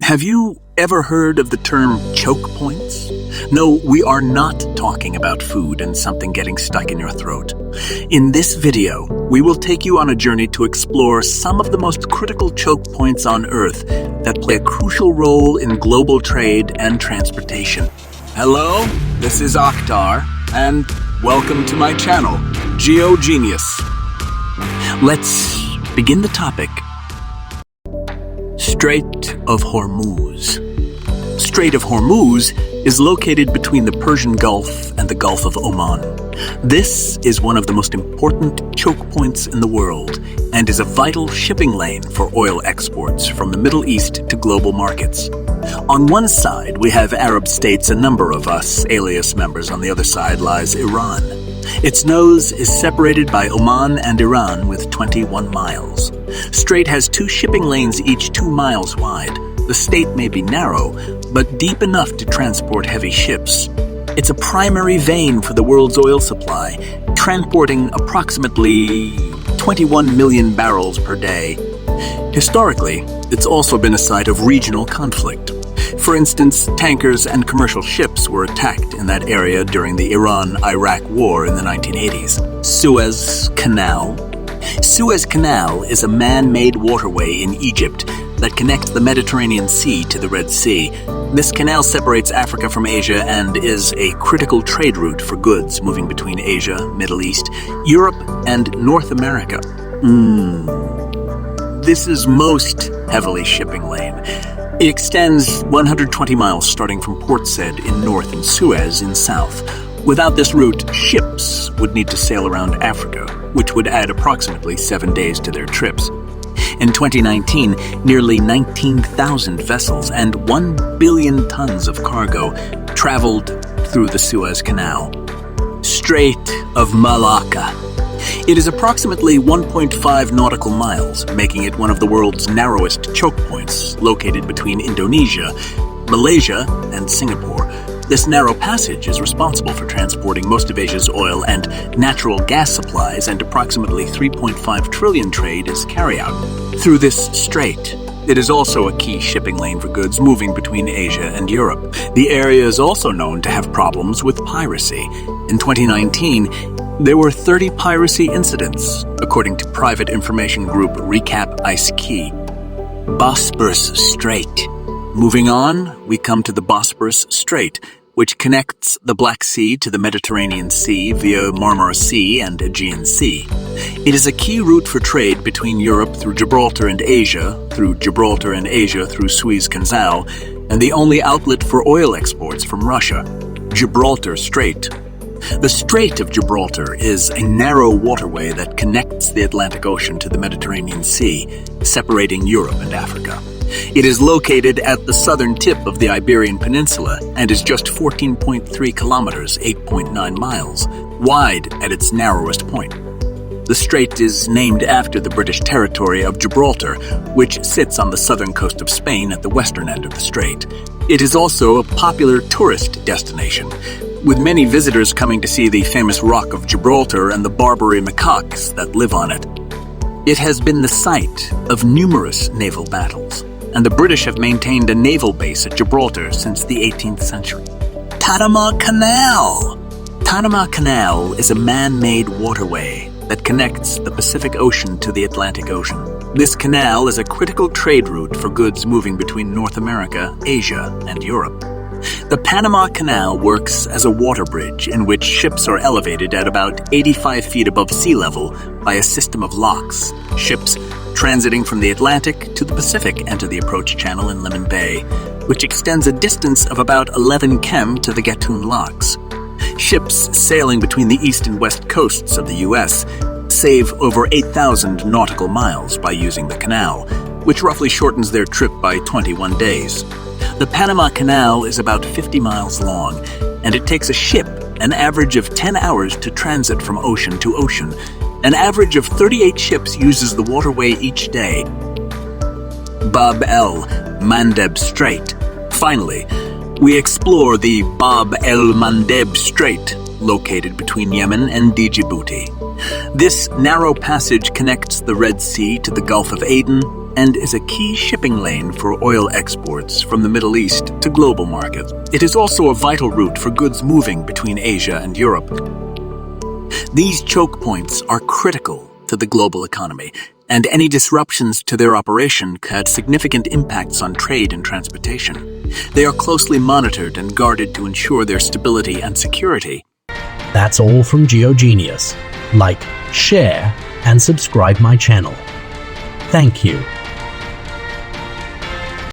Have you ever heard of the term choke points? No, we are not talking about food and something getting stuck in your throat. In this video, we will take you on a journey to explore some of the most critical choke points on Earth that play a crucial role in global trade and transportation. Hello, this is Akhtar, and welcome to my channel, GeoGenius. Let's begin the topic. Strait of Hormuz. Strait of Hormuz is located between the Persian Gulf and the Gulf of Oman. This is one of the most important choke points in the world and is a vital shipping lane for oil exports from the Middle East to global markets. On one side, we have Arab states, a number of us alias members. On the other side lies Iran. Its nose is separated by Oman and Iran with 21 miles. Strait has two shipping lanes, each 2 miles wide. The strait may be narrow, but deep enough to transport heavy ships. It's a primary vein for the world's oil supply, transporting approximately 21 million barrels per day. Historically, it's also been a site of regional conflict. For instance, tankers and commercial ships were attacked in that area during the Iran-Iraq War in the 1980s. Suez Canal. Suez Canal is a man-made waterway in Egypt that connects the Mediterranean Sea to the Red Sea. This canal separates Africa from Asia and is a critical trade route for goods moving between Asia, Middle East, Europe, and North America. This is most heavily shipping lane. It extends 120 miles starting from Port Said in north and Suez in south. Without this route, ships would need to sail around Africa, which would add approximately 7 days to their trips. In 2019, nearly 19,000 vessels and 1 billion tons of cargo traveled through the Suez Canal. Strait of Malacca. It is approximately 1.5 nautical miles, making it one of the world's narrowest choke points, located between Indonesia, Malaysia, and Singapore. This narrow passage is responsible for transporting most of Asia's oil and natural gas supplies, and approximately 3.5 trillion trade is carry-out through this strait. It is also a key shipping lane for goods moving between Asia and Europe. The area is also known to have problems with piracy. In 2019, there were 30 piracy incidents, according to private information group Recap Ice Key. Bosporus Strait. Moving on, we come to the Bosporus Strait, which connects the Black Sea to the Mediterranean Sea via Marmara Sea and Aegean Sea. It is a key route for trade between Europe through Gibraltar and Asia, through Gibraltar and Asia through Suez Canal, and the only outlet for oil exports from Russia, Gibraltar Strait. The Strait of Gibraltar is a narrow waterway that connects the Atlantic Ocean to the Mediterranean Sea, separating Europe and Africa. It is located at the southern tip of the Iberian Peninsula and is just 14.3 kilometers, 8.9 miles, wide at its narrowest point. The strait is named after the British territory of Gibraltar, which sits on the southern coast of Spain at the western end of the strait. It is also a popular tourist destination, with many visitors coming to see the famous Rock of Gibraltar and the Barbary macaques that live on it. It has been the site of numerous naval battles, and the British have maintained a naval base at Gibraltar since the 18th century. Panama Canal. Panama Canal is a man-made waterway that connects the Pacific Ocean to the Atlantic Ocean. This canal is a critical trade route for goods moving between North America, Asia, and Europe. The Panama Canal works as a water bridge in which ships are elevated at about 85 feet above sea level by a system of locks. Ships transiting from the Atlantic to the Pacific enter the approach channel in Lemon Bay, which extends a distance of about 11 km to the Gatun Locks. Ships sailing between the east and west coasts of the U.S. save over 8,000 nautical miles by using the canal, which roughly shortens their trip by 21 days. The Panama Canal is about 50 miles long, and it takes a ship an average of 10 hours to transit from ocean to ocean. An average of 38 ships uses the waterway each day. Bab el-Mandab Strait. Finally, we explore the Bab el-Mandab Strait, located between Yemen and djibouti. This narrow passage connects the Red Sea to the Gulf of Aden, and is a key shipping lane for oil exports from the Middle East to global markets. It is also a vital route for goods moving between Asia and Europe. These choke points are critical to the global economy, and any disruptions to their operation could have significant impacts on trade and transportation. They are closely monitored and guarded to ensure their stability and security. That's all from GeoGenius. Like, share, and subscribe my channel. Thank you.